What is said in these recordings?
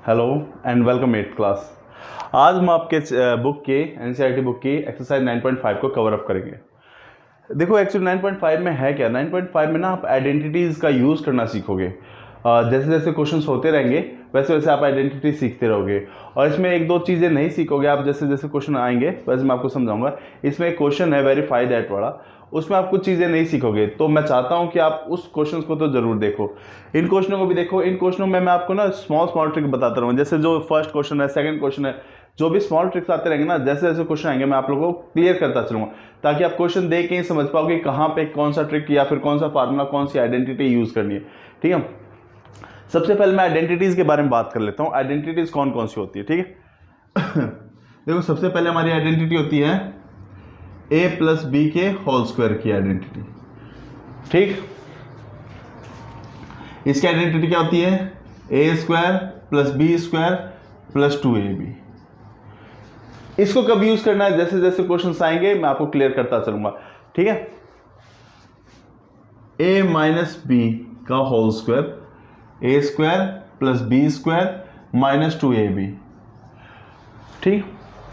Hello and welcome 8th class. आज हम आपके बुक के एनसीईआरटी बुक की एक्सरसाइज 9.5 को कवर अप करेंगे। देखो एक्चुअली 9.5 में है क्या, 9.5 में ना आप आइडेंटिटीज़ का यूज़ करना सीखोगे। जैसे जैसे क्वेश्चंस होते रहेंगे वैसे वैसे आप आइडेंटिटी सीखते रहोगे। और इसमें एक दो चीज़ें नहीं सीखोगे आप, जैसे जैसे क्वेश्चन आएंगे वैसे मैं आपको समझाऊंगा। इसमें एक क्वेश्चन है वेरीफाई दैट वाला, उसमें आप कुछ चीज़ें नहीं सीखोगे, तो मैं चाहता हूं कि आप उस क्वेश्चंस को तो जरूर देखो, इन क्वेश्चनों को भी देखो। इन क्वेश्चनों में मैं आपको ना स्मॉल स्मॉल ट्रिक बताता रहूँगा। जैसे जो फर्स्ट क्वेश्चन है, सेकंड क्वेश्चन है, जो भी स्मॉल ट्रिक्स आते रहेंगे ना, जैसे जैसे क्वेश्चन आएंगे मैं आप लोगों को क्लियर करता चलूंगा, ताकि आप क्वेश्चन देख के ही समझ पाओगे कहाँ पे कौन सा ट्रिक या फिर कौन सा फार्मूला, कौन सी आइडेंटिटी यूज करनी है। ठीक है, सबसे पहले मैं आइडेंटिटीज के बारे में बात कर लेता हूँ। आइडेंटिटीज कौन कौन सी होती है, ठीक है। देखो सबसे पहले हमारी आइडेंटिटी होती है a प्लस बी के होल स्क्वायर की आइडेंटिटी। ठीक, इसकी आइडेंटिटी क्या होती है? A square plus B square plus 2ab। इसको कब यूज करना है? जैसे जैसे क्वेश्चन आएंगे मैं आपको क्लियर करता चलूंगा। ठीक है, a माइनस बी का whole square, A square plus B square minus 2ab। ठीक,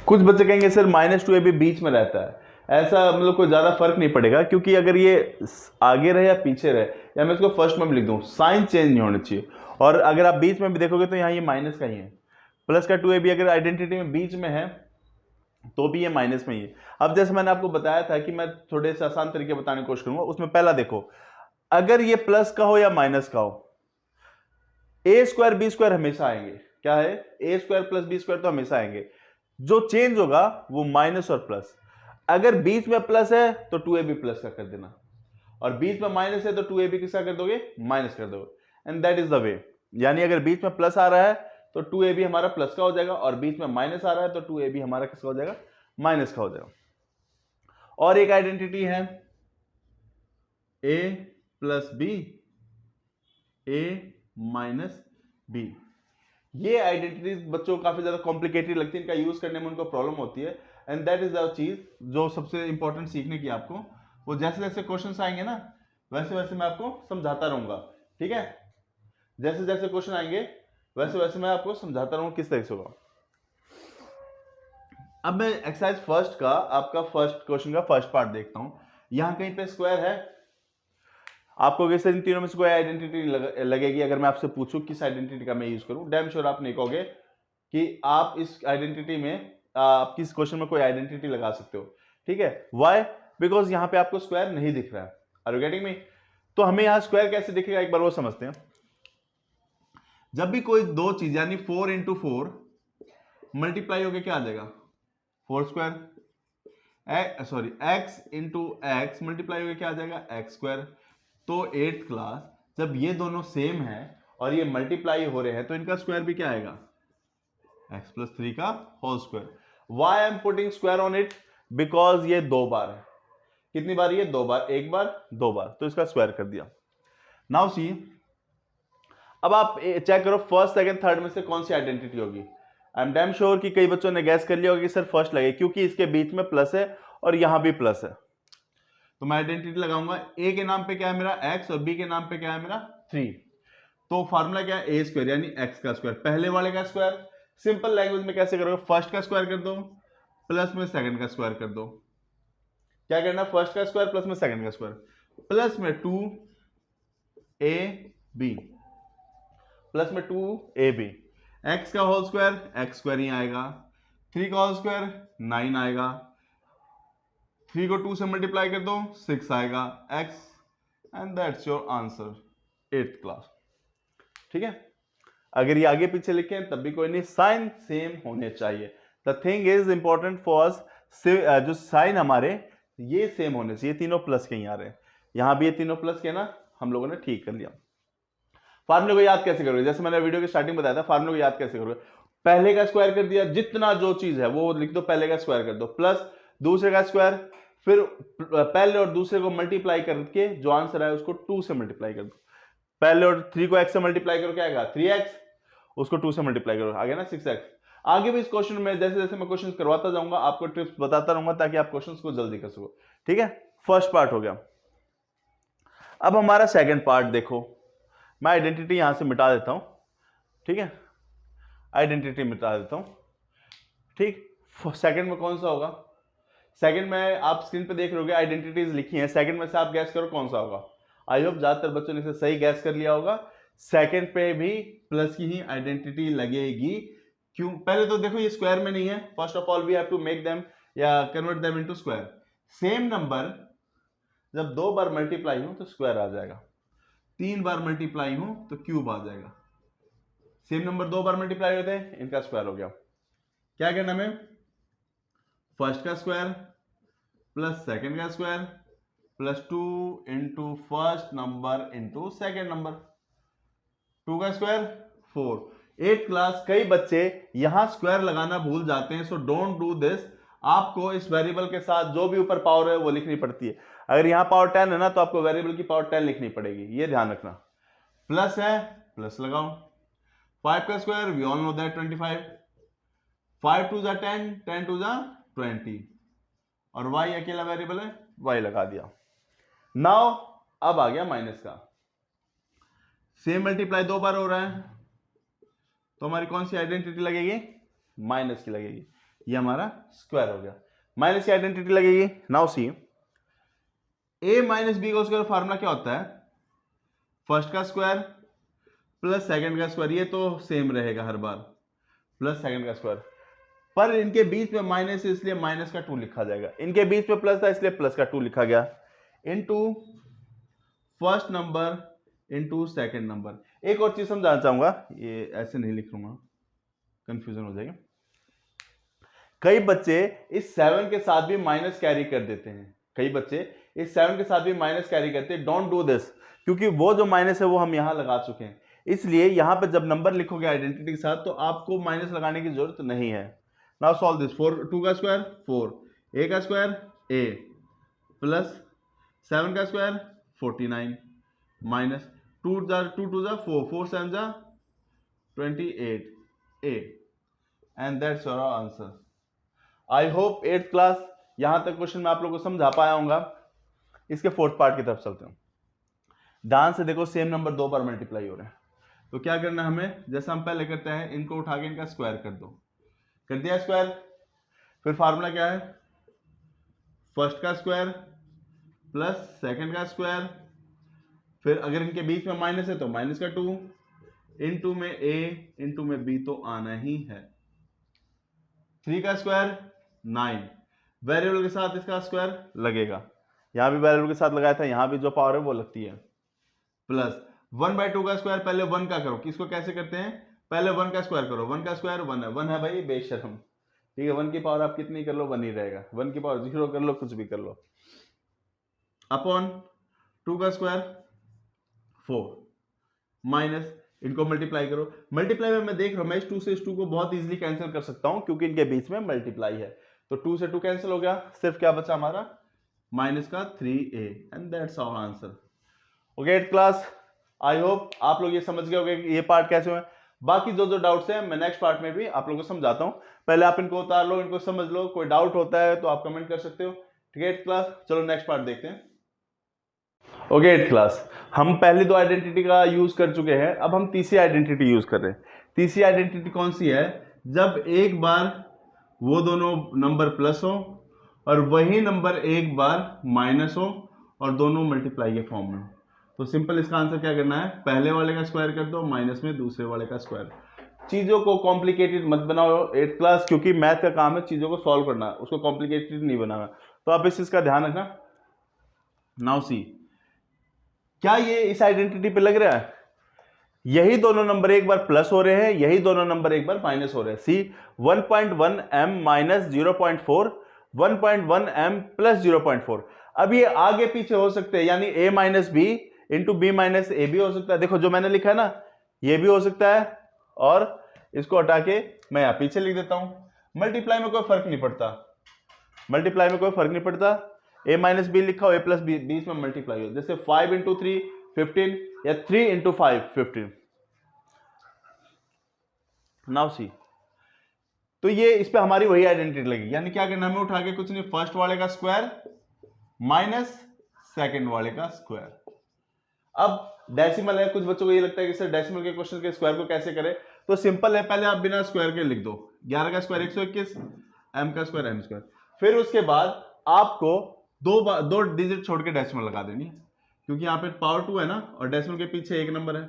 कुछ बच्चे कहेंगे सर माइनस 2ab बीच में रहता है, ऐसा मतलब कोई ज्यादा फर्क नहीं पड़ेगा, क्योंकि अगर ये आगे रहे या पीछे रहे, या मैं इसको फर्स्ट में भी लिख दूं, साइन चेंज नहीं होना चाहिए। और अगर आप बीच में भी देखोगे तो यहाँ ये माइनस का ही है, प्लस का 2ab अगर आइडेंटिटी में बीच में है तो भी ये माइनस में ही है। अब जैसे मैंने आपको बताया था कि मैं थोड़े से आसान तरीके बताने की कोशिश करूंगा, उसमें पहला देखो, अगर ये प्लस का हो या माइनस का हो, ए स्क्वायर बी स्क्वायर हमेशा आएंगे। क्या है? A square plus B square तो हमेशा आएंगे, जो चेंज होगा वो माइनस और प्लस। अगर बीच में प्लस है तो 2ab प्लस का कर देना, और बीच में माइनस है तो 2ab किसका कर दोगे? माइनस कर दोगे। And that is the way. यानी अगर बीच में प्लस आ रहा है तो 2ab हमारा प्लस का हो जाएगा, और बीच में माइनस आ रहा है तो 2ab हमारा किसका हो जाएगा? माइनस का हो जाएगा। और एक आइडेंटिटी है a plus B, a minus B. ये आइडेंटिटी बच्चों को काफी ज्यादा कॉम्प्लिकेटेड लगती है, इनका यूज करने में उनको प्रॉब्लम होती है। एंड दैट इज द चीज जो सबसे इंपॉर्टेंट सीखने की आपको, वो जैसे जैसे क्वेश्चन आएंगे ना वैसे वैसे मैं आपको समझाता रहूंगा। ठीक है, जैसे जैसे क्वेश्चन आएंगे वैसे वैसे मैं आपको समझाता रहूंगा किस तरह से होगा। अब मैं एक्सरसाइज फर्स्ट का आपका फर्स्ट क्वेश्चन का फर्स्ट पार्ट देखता हूं। यहां कहीं पे स्क्वायर है, आपको कैसे इन तीनों में से कोई आइडेंटिटी लगेगी? अगर मैं आपसे पूछूं किस आइडेंटिटी का मैं यूज करूं, डैम श्योर आप नहीं कहोगे कि आप इस आइडेंटिटी में आप किस क्वेश्चन में कोई आइडेंटिटी लगा सकते हो। ठीक है, व्हाई? बिकॉज यहां पे आपको स्क्वायर नहीं दिख रहा है। Are you getting me? तो हमें यहां स्क्वायर कैसे दिखेगा एक बार वो समझते हैं। जब भी कोई दो चीज यानी 4 इंटू 4 मल्टीप्लाई होकर क्या आ जाएगा? 4 square. Sorry, x into x multiply होकर क्या आ जाएगा? X square. तो 8th क्लास जब ये दोनों सेम है और ये मल्टीप्लाई हो रहे हैं तो इनका स्क्वायर भी क्या आएगा? x प्लस 3 का whole square. Why I am putting square on it? Because ये दो बार है। कितनी बार? ये दो बार, एक बार दो बार, तो इसका स्क्वायर कर दिया। नाउ सी, अब आप चेक करो फर्स्ट सेकंड थर्ड में से कौन सी आइडेंटिटी होगी। आई एम डैम श्योर कि कई बच्चों ने गैस कर लिया होगा कि सर फर्स्ट लगे, क्योंकि इसके बीच में प्लस है और यहां भी प्लस है। तो मैं आइडेंटिटी लगाऊंगा, ए के नाम पे क्या है मेरा? x, और b के नाम पे क्या है मेरा? 3। तो फार्मूला क्या है? ए स्क्वायर यानी x का स्क्वायर, पहले वाले का स्क्वायर। सिंपल लैंग्वेज में कैसे करोगे? फर्स्ट का स्क्वायर कर दो प्लस में सेकंड का स्क्वायर कर दो। क्या करना? फर्स्ट का स्क्वायर प्लस में सेकंड का स्क्वायर, प्लस में 2ab प्लस में 2ab। x का होल स्क्वायर x स्क्वायर ही आएगा, 3 का होल स्क्वायर 9 आएगा, 3 को 2 से मल्टीप्लाई कर दो 6 आएगा x, and that's your answer 8th class. ठीक है, अगर ये आगे पीछे लिखे तब भी कोई नहीं, साइन सेम होने चाहिए। The thing is important for us, जो साइन हमारे ये सेम होने चाहिए। तीनों प्लस के ही आ रहे हैं, यहां भी ये तीनों प्लस के ना, हम लोगों ने ठीक कर लिया। फार्मूले को याद कैसे करोगे? जैसे मैंने वीडियो की स्टार्टिंग बताया था, फार्मूले को याद कैसे करोगे? पहले का स्क्वायर कर दिया, जितना जो चीज है वो लिख दो, पहले का स्क्वायर कर दो, प्लस दूसरे का स्क्वायर, फिर पहले और दूसरे को मल्टीप्लाई करके जो आंसर आया उसको 2 से मल्टीप्लाई कर दो। पहले और 3 को x से मल्टीप्लाई करो, क्या आएगा? 3x, उसको 2 से मल्टीप्लाई करो, आ गया ना 6x। आगे भी इस क्वेश्चन में जैसे जैसे मैं क्वेश्चन करवाता जाऊंगा आपको टिप्स बताता रहूंगा, ताकि आप क्वेश्चन को जल्दी कर सको। ठीक है, फर्स्ट पार्ट हो गया। अब हमारा सेकंड पार्ट देखो, मैं आइडेंटिटी यहां से मिटा देता हूं। ठीक है, आइडेंटिटी मिटा देता हूं। ठीक, सेकंड में कौन सा होगा? सेकंड में आप स्क्रीन पे देख रहे आइडेंटिटीज लिखी हैं, सेकंड में से आप गैस करो कौन सा होगा। आई होप ज्यादातर बच्चों ने इसे सही गैस कर लिया होगा। सेकंड पे भी प्लस की ही आइडेंटिटी लगेगी। क्यों? पहले तो देखो ये स्क्वायर में नहीं है, first of all we have to make them या convert them into square. Same number जब 2 बार मल्टीप्लाई हो तो स्क्वायर आ जाएगा, 3 बार मल्टीप्लाई हो तो क्यूब आ जाएगा। सेम नंबर 2 बार मल्टीप्लाई होते हैं, इनका स्क्वायर हो गया। क्या करना हमें? फर्स्ट का स्क्वायर प्लस सेकंड का square plus 2 into first number into second number, 2 का स्क्वायर 4। 8 क्लास कई बच्चे यहां स्क्वायर लगाना भूल जाते हैं, सो डोंट डू दिस। आपको इस वेरिएबल के साथ जो भी ऊपर पावर है वो लिखनी पड़ती है। अगर यहां पावर 10 है ना तो आपको वेरिएबल की पावर 10 लिखनी पड़ेगी, ये ध्यान रखना। प्लस है, प्लस लगाओ। 5 का square we all know that 25, 5 2 10, 10 2 20, और y अकेला वेरिएबल है, y लगा दिया। नाउ अब आ गया माइनस का। सेम मल्टीप्लाई 2 बार हो रहा है तो हमारी कौन सी आइडेंटिटी लगेगी? माइनस की लगेगी। ये हमारा स्क्वायर हो गया, माइनस की आइडेंटिटी लगेगी। Now see, a minus B का स्क्वायर फार्मूला क्या होता है? फर्स्ट का स्क्वायर प्लस सेकंड का स्क्वायर, ये तो सेम रहेगा हर बार, प्लस सेकंड का स्क्वायर। पर इनके बीच में माइनस है इसलिए माइनस का 2 लिखा जाएगा, इनके बीच में प्लस था इसलिए प्लस का 2 लिखा गया, into first number into second number. एक और चीज समझाना चाहूंगा, ये ऐसे नहीं लिख लूंगा, कंफ्यूजन हो जाएगा। कई बच्चे इस 7 के साथ भी माइनस कैरी कर देते हैं, कई बच्चे इस 7 के साथ भी माइनस कैरी करते हैं। डोंट डू दिस, क्योंकि वो जो माइनस है वो हम यहां लगा चुके हैं, इसलिए यहां पे जब नंबर लिखोगे आइडेंटिटी के साथ तो आपको माइनस लगाने की जरूरत नहीं है। Now solve this. 4 2 का स्क्वायर 4, a का स्क्वायर a प्लस 7 का square 49 minus 2 2 4, 4 7 28 a, and that's your answer. I hope 8th class यहां तक क्वेश्चन में आप लोगों को समझा पाया होगा। इसके 4th पार्ट की तरफ चलते हैं। ध्यान से देखो, सेम नंबर 2 बार मल्टीप्लाई हो रहे हैं तो क्या करना है हमें? जैसा हम पहले करते हैं, इनको उठा के इनका स्क्वायर कर दो। कर दिया स्क्वायर। फिर फार्मूला क्या है? फर्स्ट का स्क्वायर प्लस सेकंड का स्क्वायर, फिर अगर इनके बीच में माइनस है तो माइनस का 2, इनटू में a इनटू में b तो आना ही है। 3 का स्क्वायर 9, वेरिएबल के साथ इसका स्क्वायर लगेगा, यहां भी वेरिएबल के साथ लगाया था, यहां भी जो पावर है वो लगती है। प्लस 1/2 का स्क्वायर, पहले 1 का करो। किसको कैसे करते हैं? पहले 1 का स्क्वायर करो। 1 का स्क्वायर 1 है, 1 है भाई बेशरम, ठीक है। 1 की पावर आप कितनी कर लो 1 ही रहेगा, 1 की पावर 0 कर लो, कुछ भी कर लो। अपॉन 2 का स्क्वायर 4 माइनस, इनको मल्टीप्लाई करो। मल्टीप्लाई में मैं देख रहा हूं, मैं इस 2 से इस 2 को बहुत इजीली कैंसिल कर सकता हूं क्योंकि इनके बीच में मल्टीप्लाई है। तो 2 से 2 कैंसिल हो गया, सिर्फ क्या बचा हमारा? माइनस का 3a, and that's our answer. Okay 8th class, I hope आप लोग ये समझ गए होंगे कि ये पार्ट कैसे हुए। बाकी जो जो डाउट्स हैं मैं नेक्स्ट पार्ट में भी आप लोगों को समझाता हूं। पहले आप इनको उतार लो, इनको समझ लो, कोई डाउट होता है तो आप कमेंट कर सकते हो। ठीक है 8th क्लास, चलो नेक्स्ट पार्ट देखते हैं। ओके 8th क्लास, हम पहली 2 आइडेंटिटी का यूज कर चुके हैं, अब हम तीसरी आइडेंटिटी यूज कर रहे हैं। तीसरी आइडेंटिटी कौन सी है? जब एक बार वो दोनों नंबर प्लस हो और वही नंबर एक बार माइनस हो और दोनों मल्टीप्लाई के फॉर्म में हो। तो सिंपल इसका आंसर क्या करना है? पहले वाले का स्क्वायर कर दो, माइनस में दूसरे वाले का स्क्वायर। चीजों को कॉम्प्लिकेटेड मत बनाओ 8th क्लास, क्योंकि मैथ का काम है चीजों को सॉल्व करना, उसको कॉम्प्लिकेटेड नहीं बनाना। तो आप इस चीज का ध्यान रखना। नाउ सी, क्या ये इस आइडेंटिटी पे लग रहा है? यही दोनों नंबर एक बार प्लस हो रहे हैं, यही दोनों नंबर एक बार माइनस हो रहे हैं। सी 1.1 m माइनस 0.4, 1.1 m प्लस 0.4। अब ये आगे पीछे हो सकते हैं, यानी a minus B into B minus A भी हो सकता है। देखो जो मैंने लिखा है ना, ये भी हो सकता है, और इसको हटा के मैं यहां पीछे लिख देता हूं। मल्टीप्लाई में कोई फर्क नहीं पड़ता, मल्टीप्लाई में कोई फर्क नहीं पड़ता। a माइनस बी लिखा हो, a प्लस बी, बीच में मल्टीप्लाई हो, जैसे 5 इंटू 3 15 या 3 इंटू 5 15। नाउ सी, तो ये इस पे हमारी वही आइडेंटिटी लगेगी, यानी क्या करना हमें? उठा के कुछ नहीं, फर्स्ट वाले का स्क्वायर माइनस सेकंड वाले का स्क्वायर। अब डेसिमल है, कुछ बच्चों को ये लगता है कि सर डेसिमल के क्वेश्चन के स्क्वायर को कैसे करें? तो सिंपल है, पहले आप बिना स्क्वायर के लिख दो, 11 का स्क्वायर 121, m का स्क्वायर m स्क्वायर। फिर उसके बाद आपको दो डिजिट छोड़ के डेसिमल लगा देनी है, क्योंकि यहाँ पे पावर 2 है ना और डेसिमल के पीछे एक नंबर है,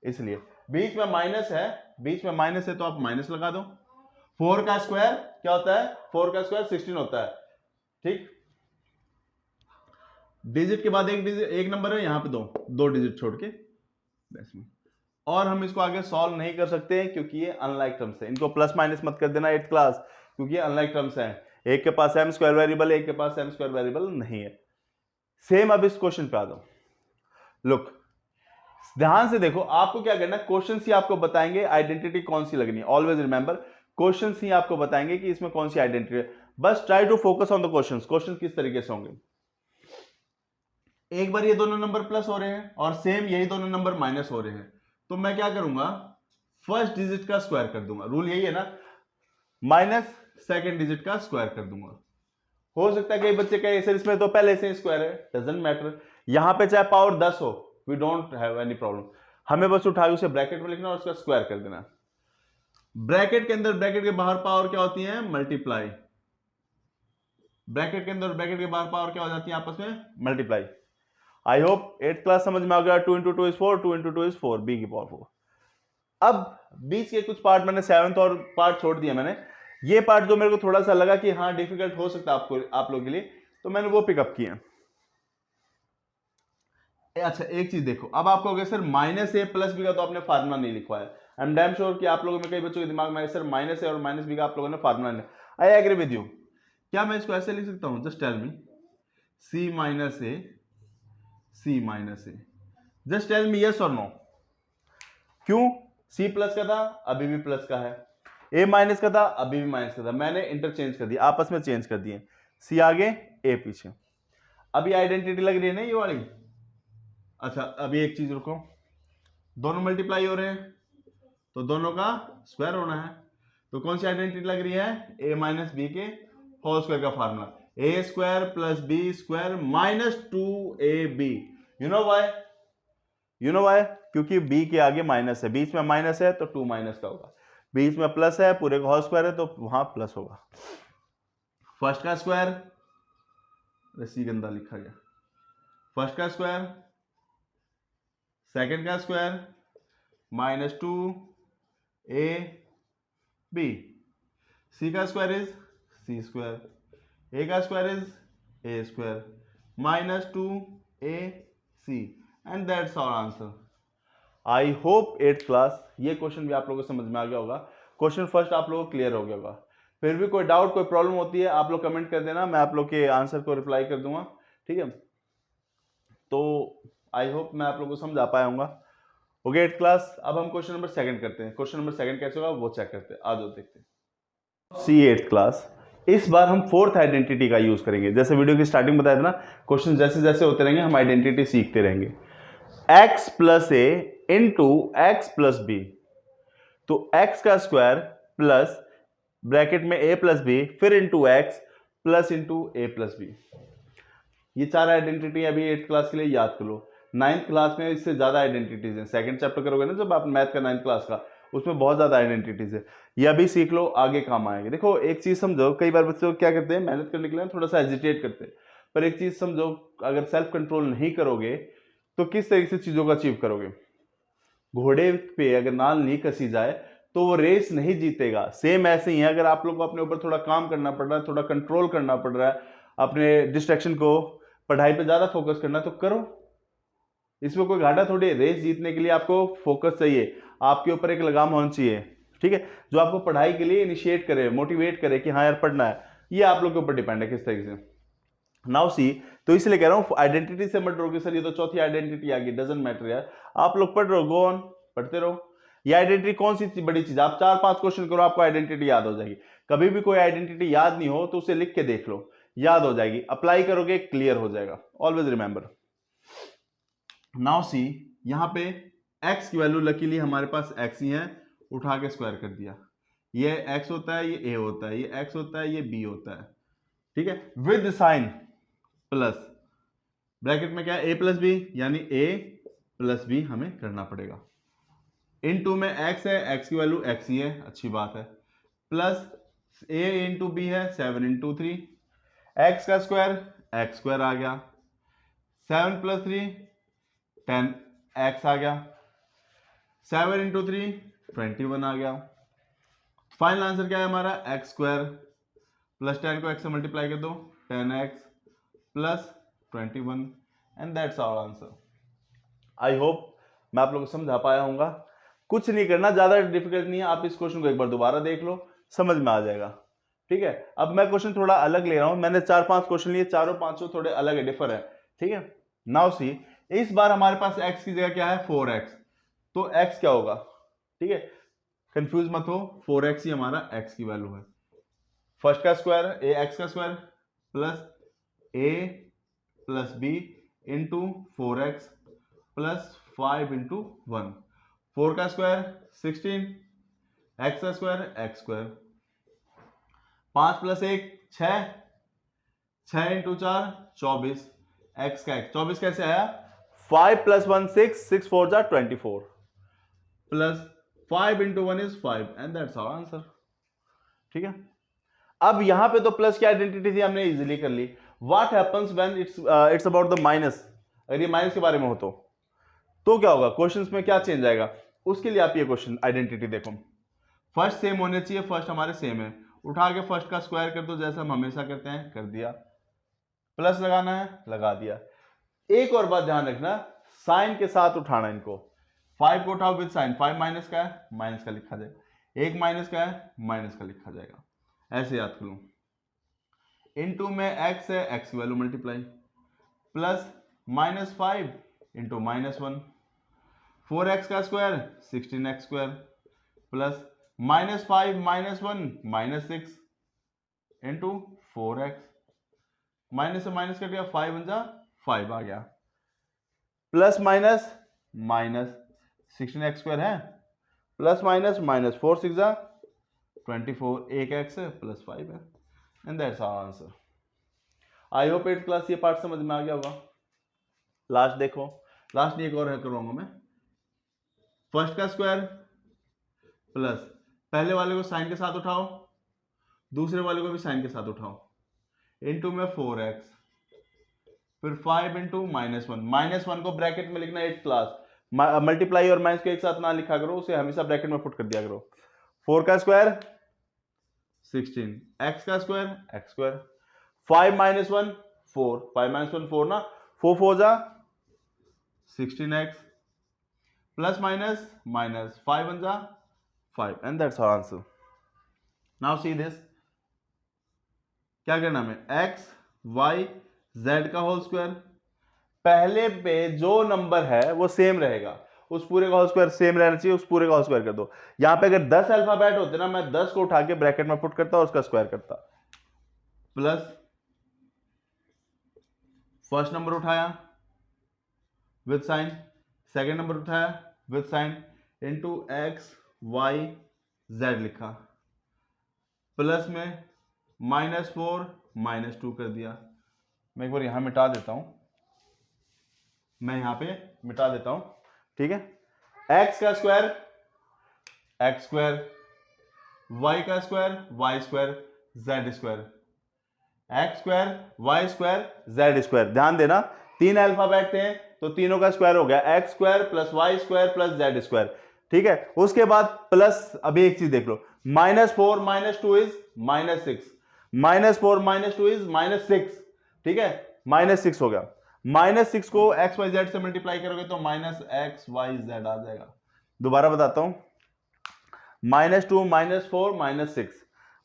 इसलिए बीच में माइनस है, बीच में माइनस है तो आप माइनस लगा दो। 4 का स्क्वायर क्या होता है, 4 का स्क्वायर 16 होता है, ठीक। डिजिट के बाद एक नंबर है, यहां पे दो डिजिट छोड़ के डेसिमल। और हम इसको आगे सॉल्व नहीं कर सकते क्योंकि ये अनलाइक टर्म्स है, इनको प्लस माइनस मत कर देना 8th क्लास, क्योंकि अनलाइक टर्म्स हैं, एक के पास m स्क्वायर वेरिएबल है, एक के पास m स्क्वायर वेरिएबल नहीं है। सेम अब इस क्वेश्चन पे आ जाओ। लुक, ध्यान से देखो, आपको क्या करना है, क्वेश्चन ही आपको बताएंगे आइडेंटिटी कौन सी लगनी है। ऑलवेज रिमेंबर, क्वेश्चन ही आपको बताएंगे कि इसमें कौन सी आइडेंटिटी है। बस try to focus on the questions, question किस तरीके से होंगे। एक बार ये दोनों नंबर प्लस हो रहे हैं और सेम यही दोनों नंबर माइनस हो रहे हैं, तो मैं क्या करूंगा, फर्स्ट डिजिट का स्क्वायर कर दूंगा, रूल यही है ना, माइनस सेकंड डिजिट का स्क्वायर कर दूंगा। हो सकता है कई बच्चे कहे सर इसमें तो पहले से स्क्वायर है, डजंट मैटर, यहां पे चाहे पावर 10 हो, we don't have any problem, हमें बस उठा के उसे ब्रैकेट में लिखना और उसका स्क्वायर कर देना। ब्रैकेट के अंदर ब्रैकेट के बाहर पावर क्या होती है, मल्टीप्लाई। ब्रैकेट के अंदर ब्रैकेट के बाहर पावर क्या हो जाती है, आपस में मल्टीप्लाई। आई होप 8th क्लास समझ में आ गया। 2 into 2 is 4, 2 into 2 is 4, b की पावर 4। अब बीच के कुछ पार्ट मैंने 7th और पार्ट छोड़ दिया मैंने, ये पार्ट जो मेरे को थोड़ा सा लगा कि हाँ डिफिकल्ट हो सकता है आप लोगों के लिए, तो मैंने वो पिकअप किया। अच्छा एक चीज देखो, अब आप कहोगे सर माइनस ए प्लस बी का तो आपने फार्मूला नहीं लिखवाया। आई एम डैम श्योर कि आप लोगों में कई बच्चों के दिमाग में सर माइनस ए और माइनस बी का आप लोगों ने फार्मूला नहीं। I agree with you. क्या मैं इसको ऐसे लिख सकता हूं, just tell me C minus A, C minus A, just tell me yes और नो। क्यों, सी प्लस का था अभी भी प्लस का है, ए माइनस का था अभी भी माइनस का था, मैंने इंटरचेंज कर दिया, आपस में चेंज कर दिए, सी आगे ए पीछे। अभी आइडेंटिटी लग रही है ना ये वाली। अच्छा अभी एक चीज रुको, दोनों मल्टीप्लाई हो रहे हैं तो दोनों का स्क्वायर होना है, तो कौन सी आइडेंटिटी लग रही है, ए माइनस बी के होल स्क्वायर का formula, A square plus B square minus 2ab। You know why, क्योंकि b के आगे माइनस है, बीच में माइनस है तो 2 माइनस का होगा, बीच में प्लस है पूरे का होल स्क्वायर है तो वहां प्लस होगा। फर्स्ट का स्क्वायर, रस्सी गंदा लिखा गया, फर्स्ट का स्क्वायर, सेकंड का स्क्वायर माइनस 2ab, सी का square is C square, A का square is A square minus 2ac and that's our answer. I hope 8th class ये क्वेश्चन भी आप लोगों को समझ में आ गया होगा, क्वेश्चन फर्स्ट आप लोगों को क्लियर हो गया होगा। फिर भी कोई डाउट कोई प्रॉब्लम होती है आप लोग कमेंट कर देना, मैं आप लोग के आंसर को रिप्लाई कर दूंगा, ठीक है। तो आई होप मैं आप लोगों को समझा पाया हूँ। ओके 8th क्लास, अब हम क्वेश्चन नंबर 2 करते हैं। क्वेश्चन नंबर 2 कैसे होगा वो चेक करते हैं, आ जाओ देखते हैं। सी 8th क्लास, इस बार हम 4th आइडेंटिटी का यूज करेंगे। जैसे वीडियो की स्टार्टिंग बताया था ना, क्वेश्चन जैसे जैसे होते रहेंगे हम आइडेंटिटी सीखते रहेंगे। x प्लस ए इंटू एक्स प्लस बी, तो x का स्क्वायर प्लस ब्रैकेट में a प्लस बी फिर into x plus into A plus B. ये 4 आइडेंटिटी अभी 8th क्लास के लिए याद कर लो। 9th क्लास में इससे ज्यादा आइडेंटिटीज हैं, सेकंड चैप्टर करोगे ना जब आप मैथ का 9th क्लास का, उसमें बहुत ज्यादा आइडेंटिटीज है, ये अभी सीख लो आगे काम आएंगे। देखो एक चीज समझो, कई बार बच्चे क्या करते हैं मेहनत करने के लिए थोड़ा सा हेजिटेट करते हैं, पर एक चीज समझो, अगर सेल्फ कंट्रोल नहीं करोगे तो किस तरीके से चीजों को अचीव करोगे। घोड़े पे अगर नाल नहीं कसी जाए तो वो रेस नहीं जीतेगा। सेम ऐसे ही है, अगर आप लोग को अपने ऊपर थोड़ा काम करना पड़ रहा है, थोड़ा कंट्रोल करना पड़ रहा है, अपने डिस्ट्रैक्शन को, पढ़ाई पे ज्यादा फोकस करना तो करो, इसमें कोई घाटा थोड़ी है। रेस जीतने के लिए आपको फोकस चाहिए, आपके ऊपर एक लगाम होना चाहिए, ठीक है, जो आपको पढ़ाई के लिए इनिशिएट करे, मोटिवेट करे कि हाँ यार पढ़ना है। ये आप लोग के ऊपर डिपेंड है किस तरीके से। नाउ सी, तो इसलिए कह रहा हूं आइडेंटिटी से मत डरोगे सर ये तो चौथी आइडेंटिटी आ गई, डजंट मैटर यार, आप लोग पढ़ रहे हो, गो ऑन पढ़ते रहो। ये आइडेंटिटी कौन सी बड़ी चीज, आप 4-5 क्वेश्चन करो आपको आइडेंटिटी याद हो जाएगी। कभी भी कोई आइडेंटिटी याद नहीं हो तो उसे लिख के देख लो, याद हो जाएगी, अप्लाई करोगे क्लियर हो जाएगा। Always remember. नाउ सी, यहां पे x की वैल्यू लकीली हमारे पास x ही है, उठा के स्क्वायर कर दिया। ये x होता है, ये a होता है, ये x होता है, ये b होता है, ठीक है, विद साइन प्लस ब्रैकेट में क्या है a प्लस बी, यानी a प्लस बी हमें करना पड़ेगा। इनटू में x है, x की वैल्यू x ही है, अच्छी बात है, प्लस a इंटू बी है 7 इंटू 3, एक्स का स्क्वायर एक्स स्क्वायर आ गया, 7 प्लस 3 10 एक्स आ गया, 7 इंटू 3 21 आ गया। फाइनल आंसर क्या है हमारा, एक्स स्क्वायर प्लस 10 को x से मल्टीप्लाई कर दो 10x plus 21 and that's our answer. I hope मैं आप लोगों को समझा पाया हूँगा। कुछ नहीं करना, ज्यादा डिफिकल्ट नहीं है, आप इस क्वेश्चन को एक बार दोबारा देख लो, समझ में आ जाएगा। ठीक है, अब मैं क्वेश्चन थोड़ा अलग ले रहा हूं, मैंने 4-5 क्वेश्चन लिए, चारों पांचों थोड़े अलग है, डिफर है। ठीक है, नाउ सी, इस बार हमारे पास x की जगह क्या है 4x, तो x क्या होगा, ठीक है, कंफ्यूज मत हो, 4x ही हमारा x की वैल्यू है। फर्स्ट का स्क्वायर ए एक्स का square plus a plus b into 4x plus 5 into 1, 4 का स्क्वायर 16, x का square x square, 5 plus 1 6, 6 into 4 24, x का x 24 कैसे आया, 5 प्लस 1 6, 6 4 जा 24 plus 5 into 1 is 5 and that's our answer. ठीक है, अब यहां पे तो प्लस की आइडेंटिटी थी, हमने इजीली कर ली। What happens when it's about the minus, अगर ये माइनस के बारे में हो तो क्या होगा, क्वेश्चंस में क्या चेंज आएगा, उसके लिए आप ये क्वेश्चन आइडेंटिटी देखो, फर्स्ट सेम होने चाहिए, फर्स्ट हमारे सेम है, उठा के फर्स्ट का स्क्वायर कर दो जैसा हम हमेशा करते हैं, कर दिया, प्लस लगाना है लगा दिया। एक और बात ध्यान रखना, साइन के साथ उठाना इनको, 5 को उठाओ विद साइन, 5 माइनस का है माइनस का लिखा जाएगा, 1 माइनस का है माइनस का लिखा जाएगा, ऐसे याद करूं। इनटू में x है, x की value multiply, plus -5 into -1, 4x का square 16x square plus -5 -1 -6 into 4x, minus से माइनस कट गया, 5 बन जा 5 आ गया, plus minus minus 16x square है प्लस माइनस माइनस 4 6 जा 24, एक x है प्लस 5 है and that's our answer. I hope 8th class ये पार्ट समझ में आ गया होगा। लास्ट देखो, लास्ट नहीं एक और है करूंगा मैं, फर्स्ट का स्क्वायर प्लस पहले वाले को साइन के साथ उठाओ, दूसरे वाले को भी साइन के साथ उठाओ, इनटू में 4x, फिर 5 इंटू -1 को ब्रैकेट में लिखना 8th क्लास, मल्टीप्लाई और माइनस को एक साथ ना लिखा करो, उसे हमेशा ब्रैकेट में पुट कर दिया करो। 4 का स्क्वायर 16, x का स्क्वायर x स्क्वायर, 5 - 1 4, 5 - 1 4 ना, 4 4 जा 16x प्लस माइनस माइनस 5 1 जा 5 and that's our answer. Now see this, क्या करना हमें, x y z का होल स्क्वायर, पहले पे जो नंबर है वो सेम रहेगा, उस पूरे का होल स्क्वायर सेम रहना चाहिए, उस पूरे का होल स्क्वायर कर दो। यहां पे अगर 10 अल्फाबेट होते ना, मैं 10 को उठा के ब्रैकेट में पुट करता और उसका स्क्वायर करता, प्लस फर्स्ट नंबर उठाया विद साइन, सेकेंड नंबर उठाया with sign, into X Y Z लिखा, प्लस में -4 -2 कर दिया। मैं एक बार यहां मिटा देता हूं, मैं यहां पे मिटा देता हूं, ठीक है। एक्स का स्क्वायर एक्स स्क्वायर, वाई का square Y square, Z square, X square Y square Z square. ध्यान देना, 3 अल्फाबेट थे तो तीनों का स्क्वायर हो गया, X square plus Y square plus Z square, ठीक है। उसके बाद प्लस, अभी एक चीज देख लो, -4 -2 इज -6, -4 -2 इज -6, ठीक है, -6 हो गया। -6 को एक्स वाई जेड से मल्टीप्लाई करोगे तो -XYZ आ जाएगा। दोबारा बताता हूं, -2 -4 -6,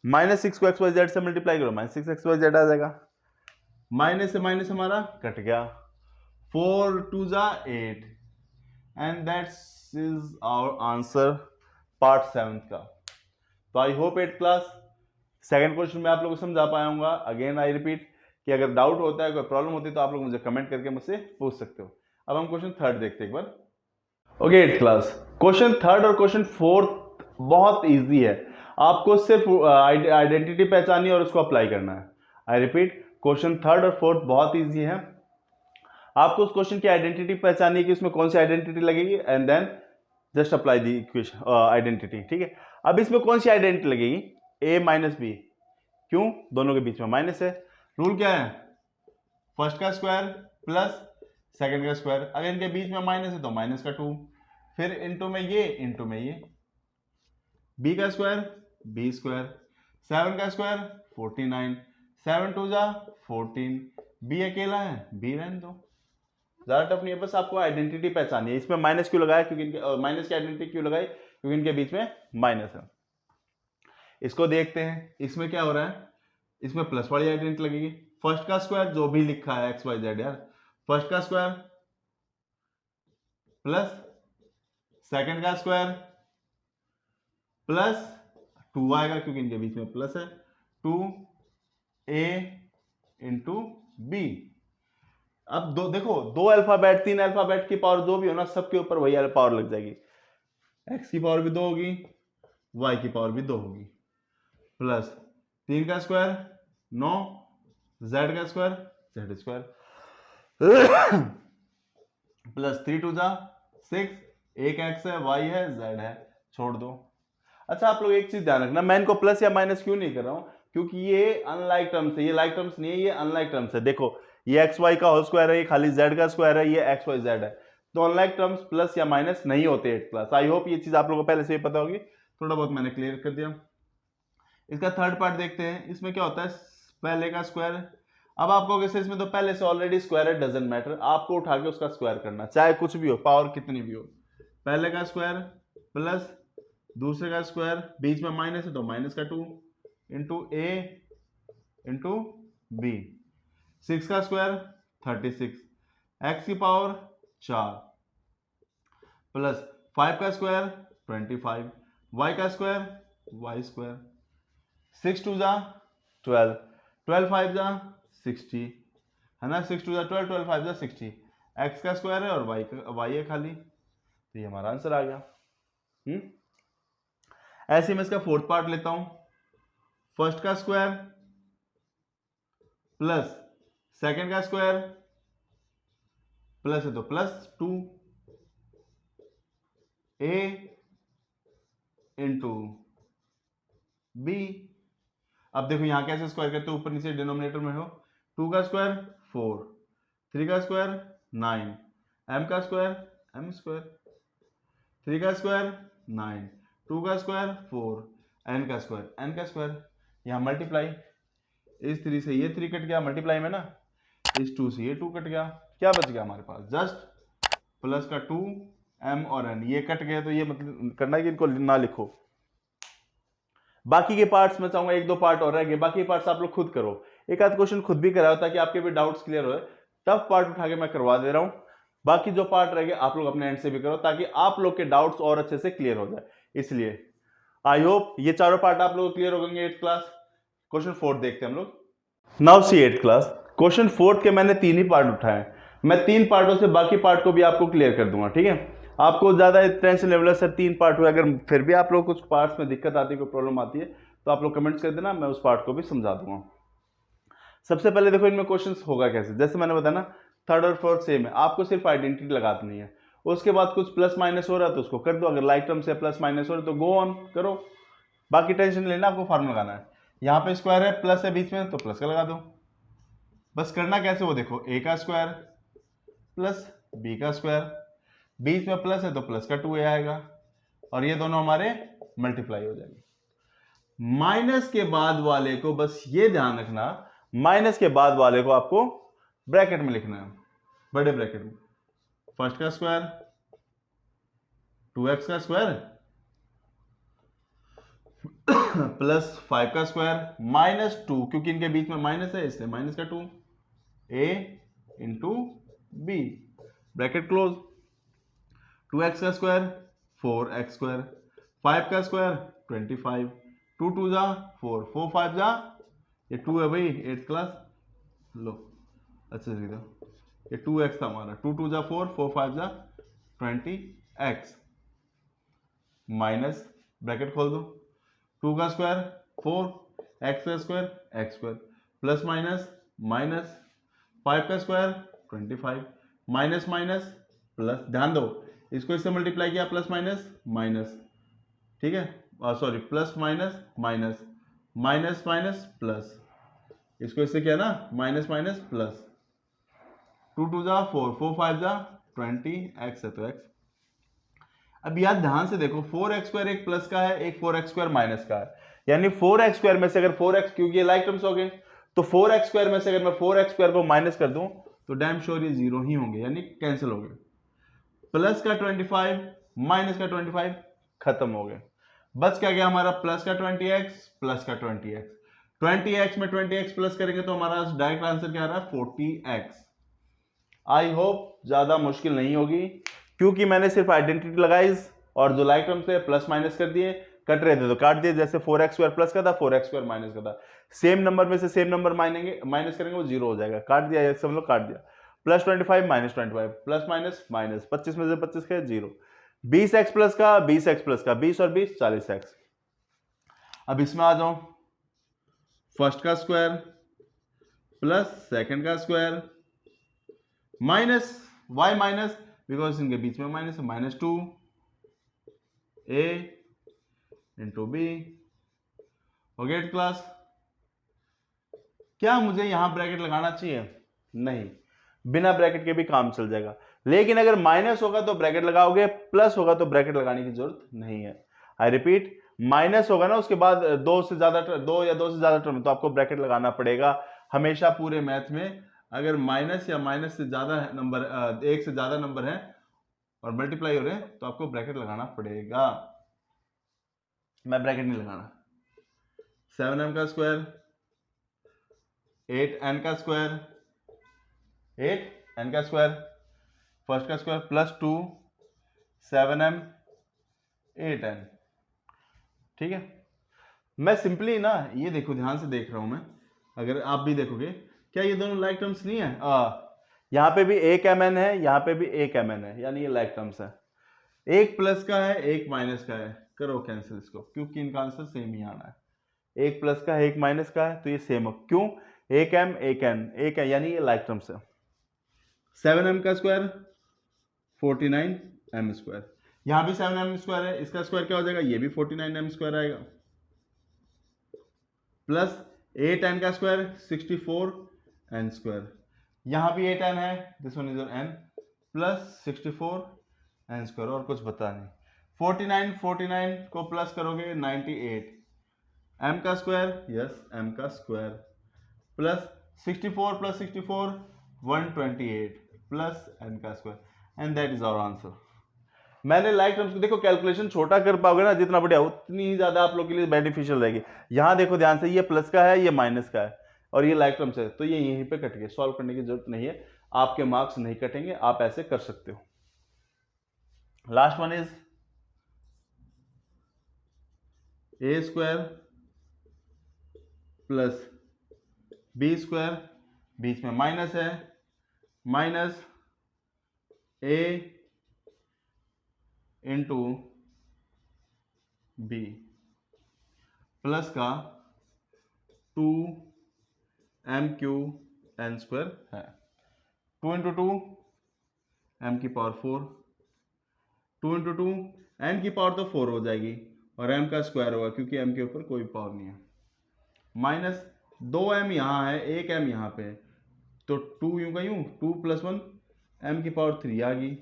-6 को XYZ से मल्टीप्लाई करो, -6XYZ आ जाएगा। माइनस से माइनस हमारा कट गया, 4 2 जा 8 and that's is our answer part 7 का। तो I hope 8th class second question में आप लोगों को समझा पाया हूंगा। अगेन आई रिपीट कि अगर डाउट होता है, कोई प्रॉब्लम होती है तो आप लोग मुझे कमेंट करके मुझसे पूछ सकते हो। अब हम क्वेश्चन 3rd देखते हैं एक बार। Okay 8th class, question 3rd और क्वेश्चन 4th बहुत इजी है, आपको सिर्फ आइडेंटिटी पहचानी और उसको अप्लाई करना है। आई रिपीट, क्वेश्चन 3rd और 4th बहुत इजी है, आपको उस क्वेश्चन की आइडेंटिटी पहचानी कि उसमें कौन सी आइडेंटिटी लगेगी and then just apply the equation identity, ठीक है। अब इसमें कौन सी आइडेंटिटी लगेगी, a माइनस बी, क्यों, दोनों के बीच में माइनस है। रूल क्या है, फर्स्ट का स्क्वायर प्लस सेकंड का स्क्वायर, अगर इनके बीच में माइनस है तो माइनस का 2, फिर इनटू में ये इनटू में ये, बी का स्क्वायर बी स्क्वायर, 7 का स्क्वायर 49, 7 2 जा 14, बी अकेला है बी रहने दो, ज्यादा टफ नहीं है, बस आपको आइडेंटिटी पहचानी है। इसमें माइनस क्यों लगाया, क्योंकि इनके माइनस की आइडेंटिटी क्यों लगाई, क्योंकि इनके बीच में माइनस है। इसको देखते हैं, इसमें क्या हो रहा है, इसमें प्लस वाली आइडेंटिटी लगेगी। फर्स्ट का स्क्वायर जो भी लिखा है एक्स वाई जेड यार, फर्स्ट का स्क्वायर प्लस सेकंड का स्क्वायर प्लस 2 आएगा क्योंकि इनके बीच में प्लस है, 2a इंटू बी। अब दो देखो, 2 अल्फाबेट 3 अल्फाबेट की पावर जो भी हो ना, सबके ऊपर वही पावर लग जाएगी, x की पावर भी 2 होगी, y की पावर भी 2 होगी, प्लस 3 का स्क्वायर 9, z का स्क्वायर z स्क्वायर, प्लस 3 2 जा 6, एक x है y है z है, छोड़ दो। अच्छा आप लोग एक चीज ध्यान रखना, मैं इनको प्लस या माइनस क्यों नहीं कर रहा हूं, क्योंकि ये अनलाइक टर्म्स है, ये लाइक टर्म्स नहीं है, ये अनलाइक टर्म्स है। देखो ये एक्स वाई का होल स्क्वायर है, ये खाली जेड का स्क्वायर है, ये एक्स वाई जेड है, तो अनलाइक टर्म्स प्लस या माइनस नहीं होते 8th क्लास। आई होप ये चीज आप लोगों को पहले से ही पता होगी, थोड़ा बहुत मैंने क्लियर कर दिया। इसका थर्ड पार्ट देखते हैं, इसमें क्या होता है, पहले का स्क्वायर, अब आपको कैसे, इसमें तो पहले से ऑलरेडी स्क्वायर है, डजंट मैटर, आपको उठा के उसका स्क्वायर करना, चाहे कुछ भी हो, पावर कितनी भी हो। पहले का स्क्वायर प्लस दूसरे का स्क्वायर, बीच में माइनस है तो माइनस का 2 इंटू ए इंटू बी, 6 का स्क्वायर 36, एक्स की पावर 4 प्लस 5 का स्क्वायर 25, वाई का स्क्वायर वाई स्क्वायर, 6 2 जा 12, 12 5 जा 60 है ना, 6 2 जा 12, 12 5 जा 60, एक्स का स्क्वायर है और वाई है खाली, तो ये हमारा आंसर आ गया। ऐसे मैं इसका फोर्थ पार्ट लेता हूं, फर्स्ट का स्क्वायर प्लस सेकंड का स्क्वायर प्लस है तो प्लस 2a इंटू बी। अब देखो यहां कैसे स्क्वायर करते हो, ऊपर नीचे डिनोमिनेटर में हो, 2 का स्क्वायर 4, 3 का स्क्वायर 9, m का स्क्वायर m स्क्वायर, 3 का स्क्वायर 9, 2 का स्क्वायर 4, n का स्क्वायर, यहां मल्टीप्लाई, इस 3 से ये 3 कट गया मल्टीप्लाई में ना, इस 2 से ये 2 कट गया, क्या बच गया हमारे पास, जस्ट प्लस का 2 m और n, ये कट गए तो ये मतलब करना है कि इनको ना लिखो। बाकी के पार्ट्स में चाहूंगा, एक दो पार्ट और रह गए, बाकी पार्ट्स आप लोग खुद करो, एक आध क्वेश्चन खुद भी कराओ ताकि आपके भी डाउट्स क्लियर हो। टफ पार्ट उठा के मैं करवा दे रहा हूं, बाकी जो पार्ट रह गए आप लोग अपने एंड से भी करो ताकि आप लोग के डाउट्स और अच्छे से क्लियर हो जाए। इसलिए आई होप ये चारों पार्ट आप लोग क्लियर हो गए 8th क्लास। क्वेश्चन 4 देखते हैं हम लोग। Now see 8th class, question 4 के मैंने 3 ही पार्ट उठाए, मैं 3 पार्टों से बाकी पार्ट को भी आपको क्लियर कर दूंगा, ठीक है। आपको ज्यादा टेंशन लेवल सर 3 पार्ट हुए, अगर फिर भी आप लोग कुछ पार्ट्स में दिक्कत आती है, कोई प्रॉब्लम आती है तो आप लोग कमेंट्स कर देना, मैं उस पार्ट को भी समझा दूंगा। सबसे पहले देखो इनमें क्वेश्चंस होगा कैसे, जैसे मैंने बताया ना थर्ड और फोर्थ सेम है, आपको सिर्फ आइडेंटिटी लगानी है, उसके बाद कुछ प्लस माइनस हो रहा है तो उसको कर दो, अगर लाइक टर्म से प्लस माइनस हो रहा है तो गो ऑन करो, बाकी टेंशन लेना, आपको फार्मूला लगाना है। यहाँ पे स्क्वायर है प्लस है बीच में तो प्लस का लगा दो, बस करना कैसे वो देखो, ए का स्क्वायर प्लस बी का स्क्वायर, बीच में प्लस है तो प्लस का 2a आएगा और ये दोनों हमारे मल्टीप्लाई हो जाएंगे। माइनस के बाद वाले को बस ये ध्यान रखना, माइनस के बाद वाले को आपको ब्रैकेट में लिखना है, बड़े ब्रैकेट में, फर्स्ट का स्क्वायर 2x का स्क्वायर प्लस 5 का स्क्वायर माइनस 2, क्योंकि इनके बीच में माइनस है इसलिए माइनस का 2, a into B, bracket close, 2x का स्क्वायर 4x स्क्वायर, 5 का स्क्वायर 25, 2 2 जा 4, 4 5 जा, ये 2 है भाई 8th क्लास, लो अच्छे से लिखो, ये 2x था हमारा, 2 2 जा 4, 4 5 जा 20x, माइनस ब्रैकेट खोल दो, 2 का स्क्वायर 4, x का square x square, plus minus minus, 5 का स्क्वायर 25, माइनस माइनस प्लस, ध्यान दो इसको इससे मल्टीप्लाई किया प्लस माइनस माइनस, ठीक है, sorry plus minus minus, minus minus plus, इसको इससे किया ना माइनस माइनस प्लस, 2 2 जा 4, 4 5 जा 20, x है तो x। अब यार ध्यान से देखो 4x स्क्वायर एक प्लस का है, एक 4x स्क्वायर माइनस का है, यानी 4x स्क्वायर में से अगर 4x, क्योंकि ये लाइक टर्म्स हो गए, तो 4x स्क्वायर में से अगर मैं 4x स्क्वायर को माइनस कर दूं तो डैम श्योर ये जीरो ही होंगे, यानी कैंसिल हो गए। प्लस का 25 माइनस का 25 खत्म हो गए, बस क्या गया हमारा प्लस का 20x प्लस का 20x, 20x में 20x प्लस करेंगे तो हमारा डायरेक्ट आंसर क्या आ रहा है 40x। आई होप ज्यादा मुश्किल नहीं होगी, क्योंकि मैंने सिर्फ आइडेंटिटी लगाई और जो लाइक टर्म से प्लस माइनस कर दिए, कट रहे थे तो काट दिए, जैसे 4x स्क्वायर प्लस का था 4x स्क्वायर माइनस का था, सेम नंबर में से सेम नंबर माइनस करेंगे वो जीरो हो जाएगा, काट दिया, सब लोग काट दिया, plus 25 minus 25 plus minus minus, 25 में से 25 का जीरो, 20x प्लस का 20x प्लस का 20 और 20 40x। अब इसमें आ जाओ, फर्स्ट का स्क्वायर प्लस सेकंड का square minus y minus, because इनके बीच में माइनस है, माइनस 2 a इंटू बी हो गया क्लास। क्या मुझे यहां ब्रैकेट लगाना चाहिए? नहीं, बिना ब्रैकेट के भी काम चल जाएगा, लेकिन अगर माइनस होगा तो ब्रैकेट लगाओगे, प्लस होगा तो ब्रैकेट लगाने की जरूरत नहीं है। आई रिपीट, माइनस होगा ना उसके बाद दो या दो से ज्यादा टर्म तो आपको ब्रैकेट लगाना पड़ेगा हमेशा पूरे मैथ में। अगर माइनस या माइनस से ज्यादा नंबर, एक से ज्यादा नंबर है और मल्टीप्लाई हो रहे हैं तो आपको ब्रैकेट लगाना पड़ेगा। मैं ब्रैकेट नहीं लगाना। 7m का स्क्वायर 8n का स्क्वायर, 8n का स्क्वायर फर्स्ट का स्क्वायर प्लस 2 7m 8n, ठीक है। मैं सिंपली ना ये देखो, ध्यान से देख रहा हूं मैं, अगर आप भी देखोगे क्या ये दोनों लाइक टर्म्स नहीं है? यहां पे भी एक mn है, यहां पे भी एक mn है, यानी ये लाइक टर्म्स है। एक प्लस का है, एक माइनस का है, करो कैंसिल इसको, क्योंकि इनका आंसर सेम ही आना है। एक प्लस का है, एक माइनस का है, तो ये सेम हो, क्यों? एक m एक n, एक है, यानी ये लाइक टर्म्स है। 7m का स्क्वायर 49m स्क्वायर, यहां भी 7m स्क्वायर है, इसका स्क्वायर क्या हो जाएगा? ये भी 49m स्क्वायर आएगा, प्लस 8n का स्क्वायर 64n स्क्वायर, यहां भी 8n है, this one is your n, plus 64n square, और कुछ बता नहीं। 49 को प्लस करोगे 98, m का स्क्वायर, यस m का square, plus 64 plus 64 128 plus n का square, and that is our answer. मैंने लाइक टर्म्स को देखो, कैलकुलेशन छोटा कर पाओगे ना जितना बढ़िया, उतनी ही ज्यादा आप लोग के लिए बेनिफिशियल रहेगी। यहां देखो ध्यान से, ये प्लस का है, ये माइनस का है, और ये लाइक टर्म्स है, तो ये यहीं पे कट गए, सॉल्व करने की जरूरत नहीं है, आपके मार्क्स नहीं कटेंगे, आप ऐसे कर सकते हो। Last one is A square plus B square, बीच में माइनस है, minus A into B plus का 2m³ n² है, 2 इंटू 2 m की पावर 4, 2 इंटू 2 n की पावर तो 4 हो जाएगी, और m का स्क्वायर होगा क्योंकि m के ऊपर कोई पावर नहीं है, माइनस 2m यहाँ है, 1m यहाँ पे, तो 2 यूं का यूं, 2 + 1 m की पावर 3 आ गई,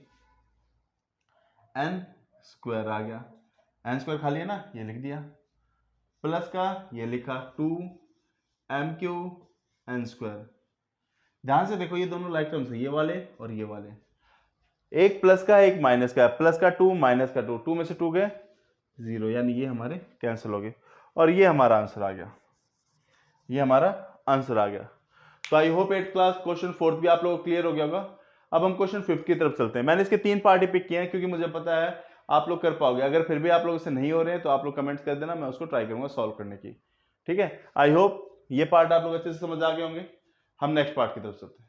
n स्क्वायर आ गया, n स्क्वायर खाली है ना, ये लिख दिया, प्लस का ये लिखा 2m³ n²। ध्यान से देखो, ये दोनों लाइक टर्म्स है, ये वाले और ये वाले, एक प्लस का एक माइनस का, प्लस का 2 माइनस का 2, 2 में से 2 गए 0, यानी ये हमारे कैंसिल हो गए, और ये हमारा आंसर आ गया, ये हमारा आंसर आ गया। तो I hope 8th class question 4th भी आप लोगों को क्लियर हो गया होगा। अब हम क्वेश्चन 5th की तरफ चलते हैं। मैंने इसके 3 पार्ट ही पिक किए हैं क्योंकि मुझे पता है आप लोग कर पाओगे, अगर फिर भी आप लोगों से नहीं हो रहे हैं तो आप लोग कमेंट्स कर देना, मैं उसको ट्राई करूंगा सॉल्व करने की, ठीक है। आई होप ये पार्ट आप लोग अच्छे से समझ आ गए होंगे। हम नेक्स्ट पार्ट की तरफ चलते हैं।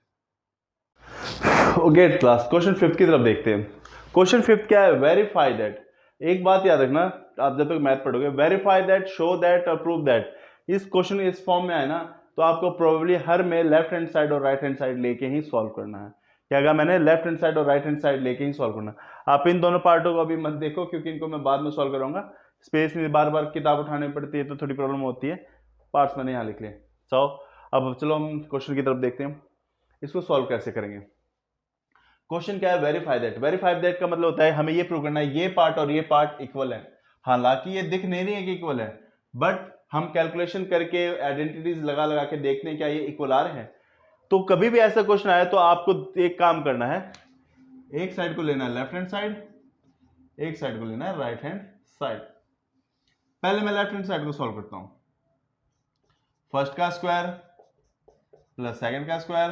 ओके क्लास, क्वेश्चन 5th की तरफ देखते हैं। क्वेश्चन 5th क्या है? Verify that. एक बात याद रखना, आप जब तक मैथ पढ़ोगे, वेरीफाई दैट, शो दैट और प्रूव दैट, इस क्वेश्चन इस फॉर्म में आए ना तो आपको प्रोबेबली हर में लेफ्ट हैंड साइड और राइट हैंड साइड लेके ही सॉल्व करना है, क्या कहा मैंने, लेफ्ट हैंड साइड और राइट हैंड साइड लेके ही सॉल्व करना। आप इन दोनों पार्टों को अभी मत देखो क्योंकि इनको मैं बाद में सॉल्व करूंगा, स्पेस में बार बार किताब उठानी पड़ती है तो थोड़ी प्रॉब्लम होती है, पार्ट्स मैंने यहाँ लिख लिए। अब चलो हम क्वेश्चन की तरफ देखते हैं, इसको सॉल्व कैसे करेंगे। क्वेश्चन क्या है, वेरीफाई दैट। वेरीफाई दैट का मतलब होता है हमें ये प्रूव करना है ये पार्ट और ये पार्ट इक्वल है। हालांकि ये दिख नहीं रही है कि इक्वल है, बट हम कैलकुलेशन करके आइडेंटिटीज लगा लगा के देखते हैं क्या ये इक्वल आ रहे हैं। तो कभी भी ऐसा क्वेश्चन आए तो आपको एक काम करना है, एक साइड को लेना है लेफ्ट हैंड साइड, एक साइड को लेना है राइट हैंड साइड। पहले मैं लेफ्ट हैंड साइड को सॉल्व करता हूं। फर्स्ट का स्क्वायर प्लस सेकंड का स्क्वायर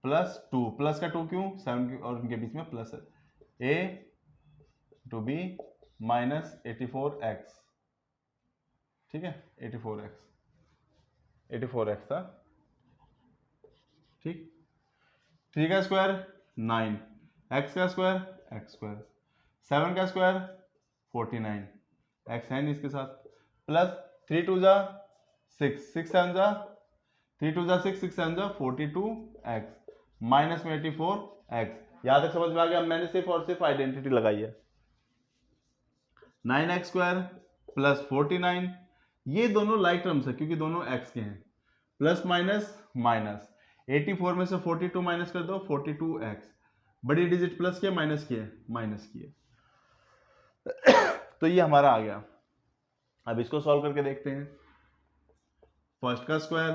प्लस 2, प्लस का 2 क्यों, 7 और उनके बीच में प्लस है, a to be minus 84x, ठीक है 84x था, ठीक। 3 का स्क्वायर 9, x का स्क्वायर x स्क्वायर, 7 का स्क्वायर 49, x है नहीं इसके साथ, प्लस 3 2 जा 6, 6 7 जा 3 2 जा 6, 6 7 जा 42x माइनस में 84x। यहां तक समझ में आ गया, मैंने सिर्फ और सिर्फ आइडेंटिटी लगाई है। 9x स्क्वायर प्लस 49, ये दोनों लाइक टर्म्स है क्योंकि दोनों x के हैं, प्लस माइनस माइनस 84 में से 42 माइनस कर दो 42x, बड़ी डिजिट प्लस किया माइनस किया माइनस किया तो ये हमारा आ गया। अब इसको सॉल्व करके देखते हैं। फर्स्ट का स्क्वायर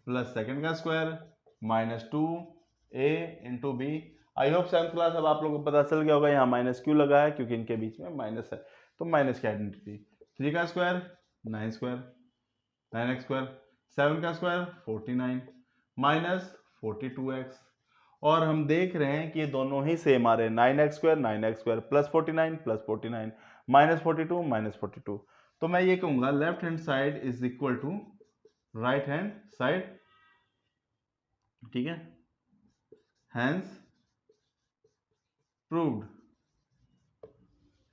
प्लस सेकंड का square minus 2a into B. I hope 7th class अब आप लोगों को पता चल गया होगा यहाँ माइनस क्यों लगा है, क्योंकि इनके बीच में माइनस है, तो माइनस की आइडेंटिटी। 3 का स्क्वायर 9 स्क्वायर 9x स्क्वायर, 7 का स्क्वायर 49 माइनस 42x, और हम देख रहे हैं कि ये दोनों ही सेम आ रहे हैं, 9x square plus 49 minus 42 minus 42। तो मैं ये कहूंगा left hand side is equal to right hand side, ठीक है, hence proved,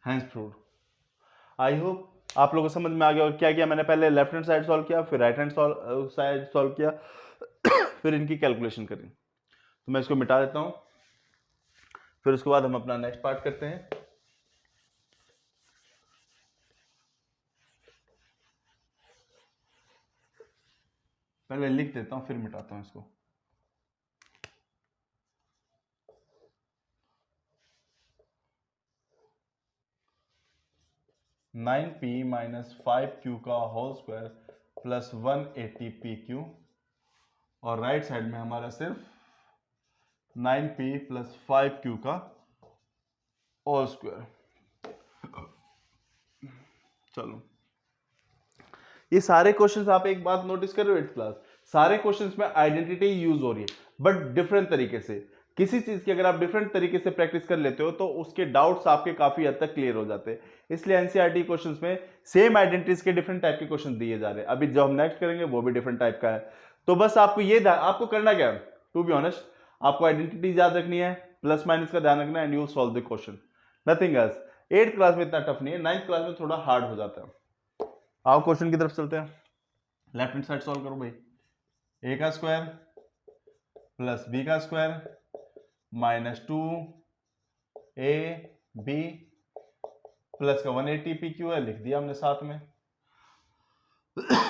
hence proved. I hope आप लोगों को समझ में आ गया। क्या किया मैंने, पहले लेफ्ट हैंड साइड सॉल्व किया, फिर राइट हैंड साइड सॉल्व किया फिर इनकी कैलकुलेशन करी। तो मैं इसको मिटा देता हूं, फिर उसके बाद हम अपना नेक्स्ट पार्ट करते हैं। पहले लिख देता हूं फिर मिटाता हूं इसको। नाइन पी माइनस 5q का होल स्क्वायर प्लस 180pq, और राइट साइड में हमारा सिर्फ 9p प्लस 5q का होल स्क्वायर। चलो ये सारे क्वेश्चंस आप एक बात नोटिस कर रहे हो 8th क्लास, सारे क्वेश्चंस में आइडेंटिटी यूज हो रही है बट डिफरेंट तरीके से। किसी चीज की अगर आप डिफरेंट तरीके से प्रैक्टिस कर लेते हो तो उसके डाउट्स आपके काफी हद तक क्लियर हो जाते हैं। इसलिए एनसीईआरटी क्वेश्चंस में सेम आइडेंटिटीज के डिफरेंट टाइप के क्वेश्चन दिए जा रहे हैं। अभी जो हम नेक्स्ट करेंगे वो भी डिफरेंट टाइप का है। तो बस आपको ये आपको करना क्या है, टू बी ऑनेस्ट आपको आइडेंटिटी याद रखनी है, प्लस माइनस का ध्यान रखना है, and you solve the question, nothing else. 8th class में इतना टफ नहीं है, 9th क्लास में थोड़ा हार्ड हो जाता है। आओ क्वेश्चन की तरफ चलते हैं। लेफ्ट हैंड साइड सॉल्व करो भाई। a का स्क्वायर प्लस b का square minus 2a b plus का 180pq है, लिख दिया हमने साथ में।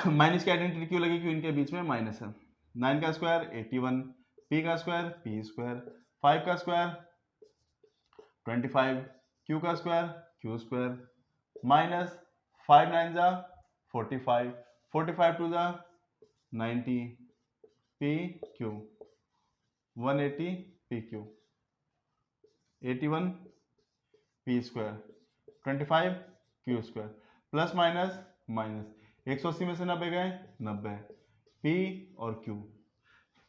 माइनस की आइडेंटिटी क्यों लगी, क्यों इनके बीच में माइनस है। 9 का स्क्वायर 81, p का स्क्वायर p स्क्वायर, 5 का स्क्वायर 25, q का स्क्वायर q स्क्वायर माइनस 5 9 जा 45, 45 2 जा 90 pq 180 pq 81 p square 25 q square plus minus minus 180 में से 90 गए 90 p और q।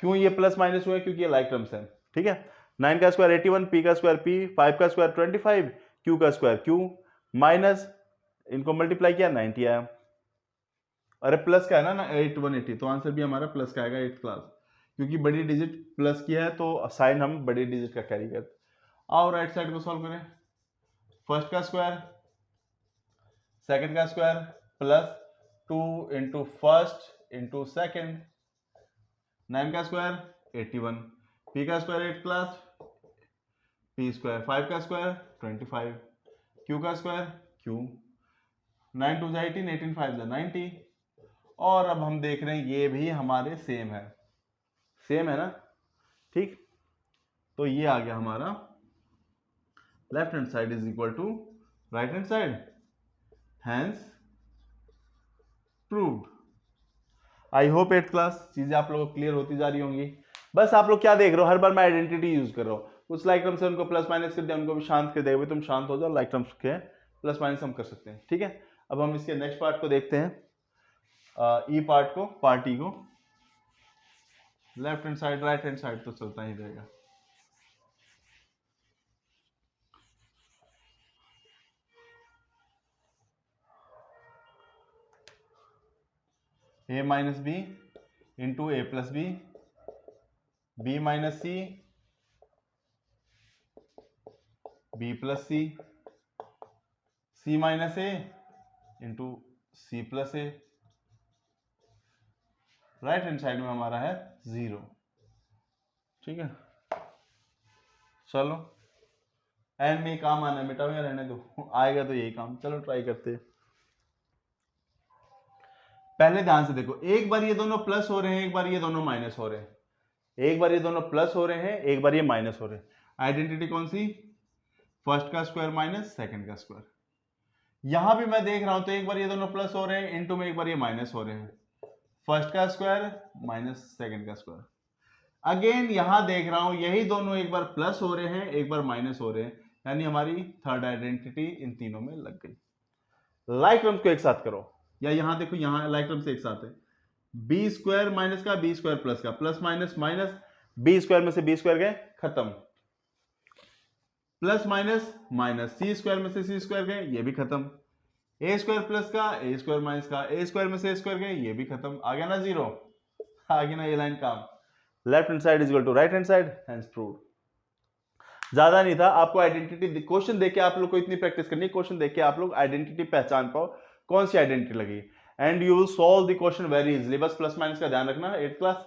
क्यों ये प्लस माइनस हुआ है, क्योंकि ये लाइक टर्म्स है, ठीक है। 9 का स्क्वायर 81, p का स्क्वायर p, 5 का स्क्वायर 25, q का स्क्वायर q माइनस इनको मल्टीप्लाई किया 90 आया। अरे प्लस का है ना 8 180, तो आंसर भी हमारा प्लस का आएगा 8th क्लास, क्योंकि बड़ी डिजिट प्लस किया है तो साइन हम बड़ी डिजिट का कैरी करते। आओ राइट साइड को सॉल्व करें। फर्स्ट का स्क्वायर सेकंड का square plus 2 into first into second, 9 का स्क्वायर 81, p का स्क्वायर 8 क्लास, p स्क्वायर 5 का स्क्वायर 25, q का स्क्वायर q, 9 2 18, 18 5 90। और अब हम देख रहे हैं ये भी हमारे सेम है, सेम है ना, ठीक। तो ये आ गया हमारा left hand side is equal to right hand side, hence proved. I hope 8th class चीजें आप लोगों को क्लियर होती जा रही होंगी। बस आप लोग क्या देख रहे हो, हर बार मैं आइडेंटिटी यूज कर रहा हूँ, कुछ लाइक टर्म से उनको प्लस माइनस कर दिया, उनको भी शांत कर देगा, तुम शांत हो जाओ, लाइक टर्म्स के प्लस माइनस हम कर सकते हैं, ठीक है। अब हम इसके नेक्स्ट पार्ट को देखते हैं, ई पार्ट को, पार्ट ई को। Left hand side right hand side तो चलता ही रहेगा। a minus B into A plus B, B minus C, B plus C, C minus A into C plus A. Right hand side में हमारा है 0, ठीक है। चलो एंड में काम आना है, मिटाओ या रहने दो, आएगा तो यही काम। चलो ट्राई करते हैं। पहले ध्यान से देखो, एक बार ये दोनों प्लस हो रहे हैं, एक बार ये दोनों माइनस हो रहे हैं, एक बार ये दोनों प्लस हो रहे हैं, एक बार ये माइनस हो रहे हैं। आइडेंटिटी कौन सी, फर्स्ट का स्क्वायर माइनस सेकंड का स्क्वायर। यहां भी मैं देख रहा हूं तो एक बार ये दोनों प्लस हो रहे हैं, इनटू में एक बार ये माइनस हो रहे हैं, फर्स्ट का स्क्वायर माइनस सेकंड का स्क्वायर। अगेन यहां देख रहा हूं यही दोनों एक बार प्लस हो रहे हैं, एक बार माइनस हो रहे हैं, यानी हमारी थर्ड आइडेंटिटी इन तीनों में लग गई। लाइक टर्म्स को एक साथ करो, या यहां देखो, यहां लाइक टर्म्स एक साथ है, बी स्क्वायर माइनस का बी स्क्वायर प्लस का, plus minus minus, B square में से बी स्क्वायर गए खत्म, plus minus minus, C square में से सी स्क्वायर गए ये भी खत्म, ए स्क्वायर प्लस का ए स्क्वायर माइनस का, ए स्क्वायर में से ए स्क्वायर गए ये भी खत्म, आ गया ना 0, आ गया ना ये लाइन काम। Left hand side is equal to right hand side, hence proved. ज्यादा नहीं था, आपको आइडेंटिटी क्वेश्चन देख के आप लोग को इतनी प्रैक्टिस करनी है, क्वेश्चन देख के आप लोग आइडेंटिटी पहचान पाओ कौन सी आइडेंटिटी लगी, and you will solve the question very easily. बस प्लस माइनस का ध्यान रखना 8th क्लास,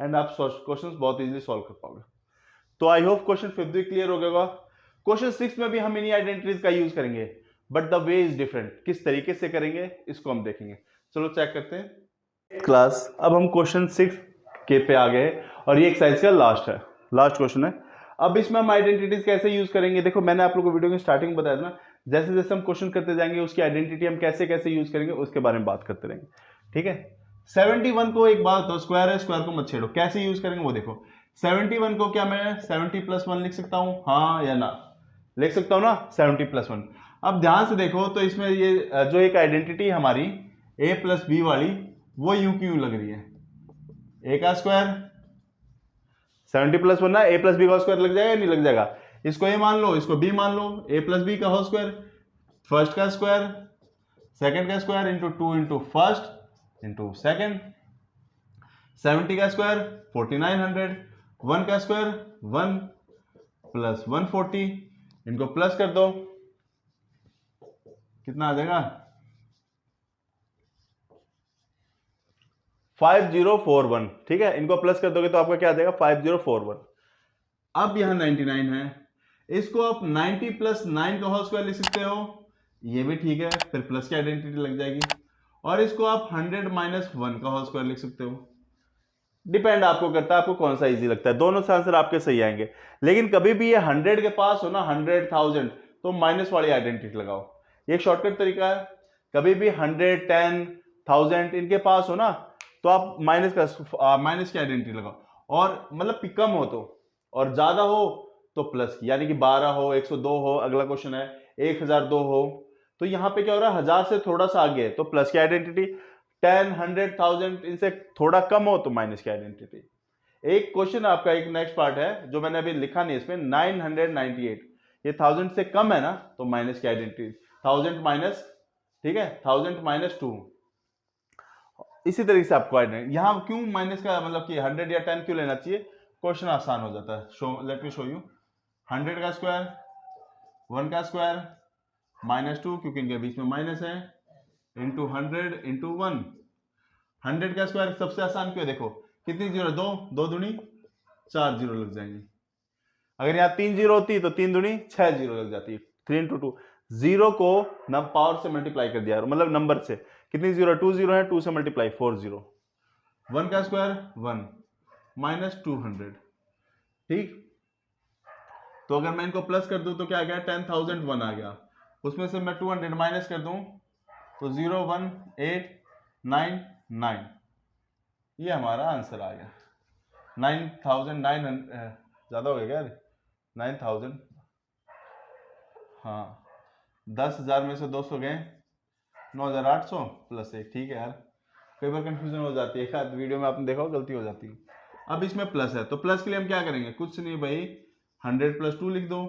एंड आप क्वेश्चंस बहुत इजीली सॉल्व कर पाओगे। तो आई होप क्वेश्चन 5th भी क्लियर हो गया। क्वेश्चन 6 में भी हम इन्हीं आइडेंटिटीज का यूज करेंगे, but the way is different. किस तरीके से करेंगे इसको हम देखेंगे। चलो चेक करते हैं क्लास। अब हम क्वेश्चन 6 के पे आ गए और ये एक्सरसाइज का लास्ट है, लास्ट क्वेश्चन है। अब इसमें हम आइडेंटिटीज कैसे यूज करेंगे, देखो मैंने आप लोगों को वीडियो की स्टार्टिंग में बताया था ना, जैसे जैसे हम क्वेश्चन करते जाएंगे उसकी आइडेंटिटी हम कैसे कैसे यूज करेंगे उसके बारे में बात करते रहेंगे, ठीक है। 71 को एक बात, तो स्क्वायर है, स्क्वायर को मत छेड़ो, कैसे यूज करेंगे वो देखो। 71 को क्या मैं 70 + 1 लिख सकता हूं, हाँ या ना, लिख सकता हूं ना 70 + 1। अब ध्यान से देखो तो इसमें ये जो एक आइडेंटिटी हमारी a + b वाली, वो यूं की यूं लग रही है, a का स्क्वायर 70 + 1 ना, a + b का स्क्वायर लग जाएगा नहीं लग जाएगा, इसको a मान लो, इसको b मान लो, a + b का होल स्क्वायर, फर्स्ट का स्क्वायर सेकंड का square into 2 into first into second, 70 का स्क्वायर 4900, 1 का स्क्वायर 1 + 140, इनको प्लस कर दो, कितना आ जाएगा 5041, ठीक है। इनको प्लस कर दोगे तो आपका क्या आ जाएगा 5041। अब यहां 99 है, इसको आप 90 + 9 का होल स्क्वायर लिख सकते हो, ये भी ठीक है, फिर प्लस की आइडेंटिटी लग जाएगी। और इसको आप 100 - 1 का होल स्क्वायर लिख सकते हो, डिपेंड आपको करता है आपको कौन सा इजी लगता है, दोनों से आंसर आपके सही आएंगे। लेकिन कभी भी ये 100 के पास हो ना, 100 1000, तो माइनस वाली आइडेंटिटी लगाओ, ये एक शॉर्टकट तरीका है। कभी भी 100 10 1000 इनके पास हो ना, तो आप माइनस की आइडेंटिटी लगाओ, और मतलब कम हो तो, और ज्यादा हो तो प्लस की, यानी कि 12 हो, 102 हो, अगला क्वेश्चन है 1002 हो, तो यहां पे क्या हो रहा है 1000 से थोड़ा सा आगे है तो प्लस की आइडेंटिटी, 10 100 1000 इनसे थोड़ा कम हो तो माइनस की आइडेंटिटी। एक क्वेश्चन आपका एक नेक्स्ट पार्ट है जो मैंने अभी लिखा नहीं इसमें, 998, ये 1000 से कम है ना तो माइनस की आइडेंटिटी, 1000 माइनस, ठीक है, 1000 - 2। इसी तरीके से आपको आइडेंटिटी, यहां क्यों माइनस का मतलब कि 100 या 10 क्यों लेना चाहिए, क्वेश्चन आसान हो जाता है। लेट मी शो यू, 100 का स्क्वायर 1 का स्क्वायर -2, क्योंकि इनके बीच में माइनस है, इंटू 100 इंटू 1। 100 का स्क्वायर सबसे आसान क्यों, देखो कितनी जीरो, 2 2 दूनी 4 जीरो लग जाएंगे। अगर यहाँ 3 जीरो होती तो 3 दूनी 6 जीरो लग जाती। 3 इंटू 2, जीरो को न पावर से मल्टीप्लाई कर दिया, मतलब नंबर से। कितनी जीरो? 2 जीरो है, 2 से मल्टीप्लाई 4 जीरो। 1 का स्क्वायर 1 माइनस 200। ठीक, तो अगर मैं इनको प्लस कर दूं तो क्या आ गया? 10,001 आ गया। उसमें से मैं 200 माइनस कर दूं तो 01899, ये हमारा आंसर आ गया। 9,900 ज्यादा हो गया क्या? 9,000, हाँ 10,000 में से 200 गए, 9,800 प्लस 1। ठीक है यार, कई बार कंफ्यूजन हो जाती है, एक आध वीडियो में आपने देखा हो गलती हो जाती है। अब इसमें प्लस है तो प्लस के लिए हम क्या करेंगे? कुछ नहीं भाई, 100 प्लस 2 लिख दो।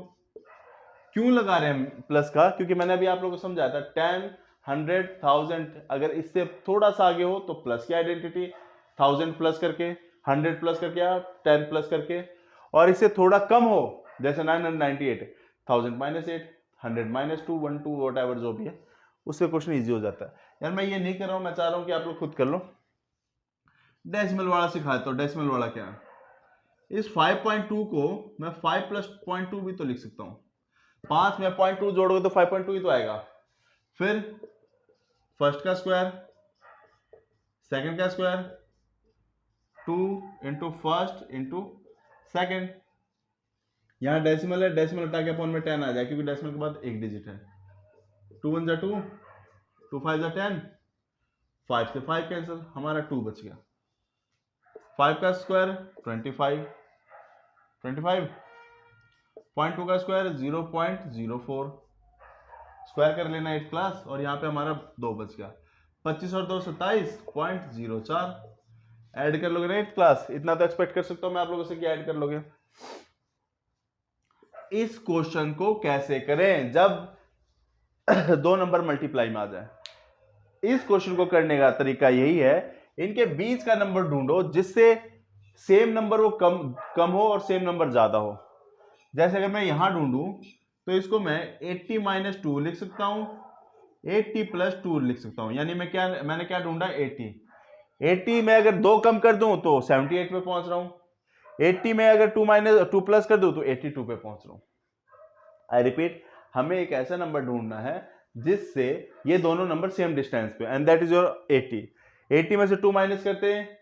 क्यों लगा रहे हैं प्लस का? क्योंकि मैंने अभी आप लोगों को समझाया था 10, 100, 1000, अगर इससे थोड़ा सा आगे हो तो प्लस की आइडेंटिटी, 1000 प्लस करके, 100 प्लस करके या 10 प्लस करके, और इससे थोड़ा कम हो जैसे 998, 1000 माइनस 8, 100 माइनस 2, 1 2 वॉट एवर जो भी है, उससे क्वेश्चन ईजी हो जाता है। यार मैं ये नहीं कर रहा हूं, मैं चाह रहा हूं कि आप लोग खुद कर लो। डेसिमल वाला सिखाता हूं। डेसिमल वाला क्या है? इस 5.2 को मैं 5 प्लस 0.2 भी तो लिख सकता हूं। 5 में 0.2 जोड़ोगे तो 5.2 ही तो आएगा। फिर फर्स्ट का स्क्वायर, सेकंड का square, 2 into first into second. यहां डेसिमल है, डेसिमल हटा के अपॉन में 10 आ जाए क्योंकि डेसिमल के बाद एक डिजिट है। 2 1 जा 2, 2 5 जा 10, 5 से 5 कैंसिल, हमारा 2 बच गया। 5 का स्क्वायर 25, 25, 0.2 का स्क्वायर 0.04, स्क्वायर कर लेना 8 क्लास, और यहाँ पे हमारा 2 बच गया। 25 और 2 27.04, ऐड कर लोगे ना 8 क्लास। इतना तो एक्सपेक्ट कर सकता हूं मैं आप लोगों से कि ऐड कर लोगे। इस क्वेश्चन को कैसे करें जब 2 नंबर मल्टीप्लाई में आ जाए? इस क्वेश्चन को करने का तरीका यही है, इनके बीच का नंबर ढूंढो जिससे सेम नंबर वो कम हो और सेम नंबर ज्यादा हो। जैसे अगर मैं यहां ढूंढूं तो इसको मैं 80 माइनस 2 लिख सकता हूं, 80 प्लस 2 लिख सकता हूं। यानी मैंने क्या ढूंढा? 80 में अगर 2 कम कर दूं तो 78 पे पहुंच रहा हूं। 80 में अगर 2 प्लस कर दूं तो 82 पे पहुंच रहा हूं। आई रिपीट, हमें एक ऐसा नंबर ढूंढना है जिससे ये दोनों नंबर सेम डिस्टेंस पे, एंड दैट इज योर 80 में से 2 माइनस करते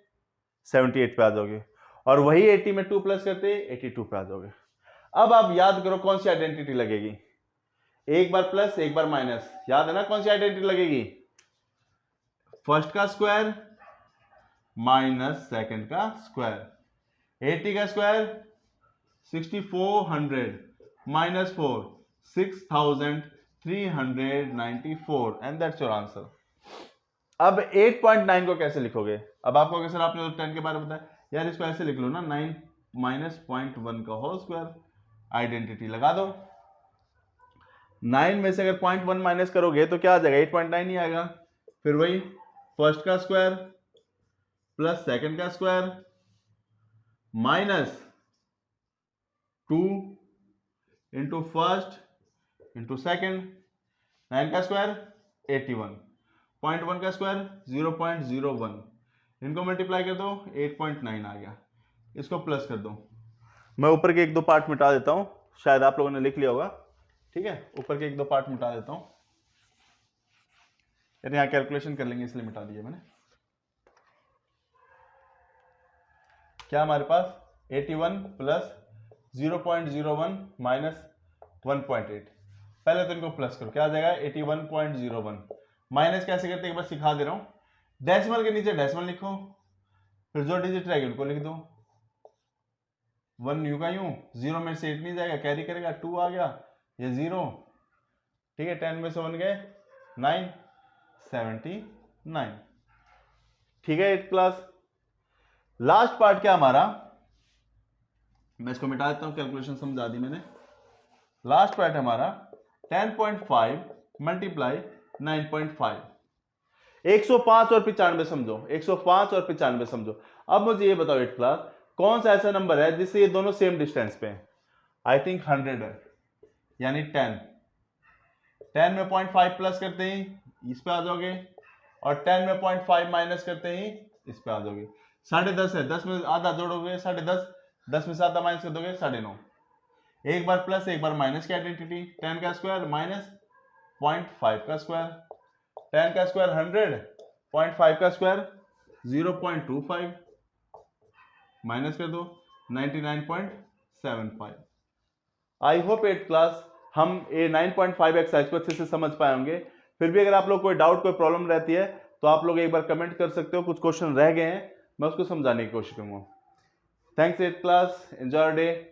78 पे आ जाओगे, और वही 80 में 2 प्लस करते 82 पे आ जाओगे। अब आप याद करो कौन सी आइडेंटिटी लगेगी? एक बार प्लस एक बार माइनस, याद है ना कौन सी आइडेंटिटी लगेगी? फर्स्ट का स्क्वायर माइनस सेकंड का स्क्वायर। 80 का square 6400 minus 4 6394, and that's your answer. अब 8.9 को कैसे लिखोगे? अब आप कहोगे सर आपने तो 10 के बारे में बताया। यार इसको ऐसे लिख लो ना, 9 माइनस 0.1 का होल स्क्वायर, आइडेंटिटी लगा दो। 9 में से अगर 0.1 माइनस करोगे तो क्या आ जाएगा? 8.9 ही आएगा। फिर वही फर्स्ट का स्क्वायर प्लस सेकंड का square minus 2 into first into second, 9 का स्क्वायर 81, 0.1 का स्क्वायर 0.01, इनको मल्टीप्लाई कर दो 8.9 आ गया। इसको प्लस कर दो। मैं ऊपर के 1-2 पार्ट मिटा देता हूं, शायद आप लोगों ने लिख लिया होगा। ठीक है, ऊपर के 1-2 पार्ट मिटा देता हूं, यार यहां कैलकुलेशन कर लेंगे इसलिए मिटा दिया मैंने। क्या हमारे पास 81 प्लस 0.01 माइनस 1.8, पहले तो इनको प्लस करो, क्या आ जाएगा? 81.01। माइनस कैसे करते हैं एक बार सिखा दे रहा हूं। डेसिमल के नीचे डेसिमल लिखो, फिर जो डिजिट रहेगी उनको लिख दो। 1 यूं का यूं, 0 में से 8 नहीं जाएगा, कैरी करेगा, 2 आ गया, ये 0। ठीक है, 10 में से 1 गए 9, 79। ठीक है 8 क्लास। लास्ट पार्ट क्या हमारा? मैं इसको मिटा देता हूं, कैलकुलेशन समझा दी मैंने। लास्ट पार्ट हमारा 10.5 मल्टीप्लाई 9.5। 105 और 95 समझो, 105 और 95 समझो। अब मुझे ये बताओ 8 क्लास, कौन सा ऐसा नंबर है जिससे ये दोनों सेम डिस्टेंस पे हैं? आई थिंक 100 है, यानी 10 में 0.5 प्लस करते ही इस पे आ जाओगे, और 10 में 0.5 माइनस करते ही इस पे आ जाओगे। 10.5 है, 10 में आधा जोड़ोगे 10.5, 10 में 7 माइनस कर दोगे 9.5, एक बार प्लस एक बार माइनस की आइडेंटिटी, 10 का स्क्वायर माइनस 0.5 का स्क्वायर, 10 का स्क्वायर 100, 0.5 का स्क्वायर 0.25, माइनस कर दो 99.75। आई होप 8th क्लास हम ये 9.5 एक्सरसाइज को अच्छे से समझ पाए होंगे। फिर भी अगर आप लोग कोई डाउट कोई प्रॉब्लम रहती है तो आप लोग एक बार कमेंट कर सकते हो, कुछ क्वेश्चन रह गए हैं मैं उसको समझाने की कोशिश करूंगा। Thanks 8th class, enjoy day.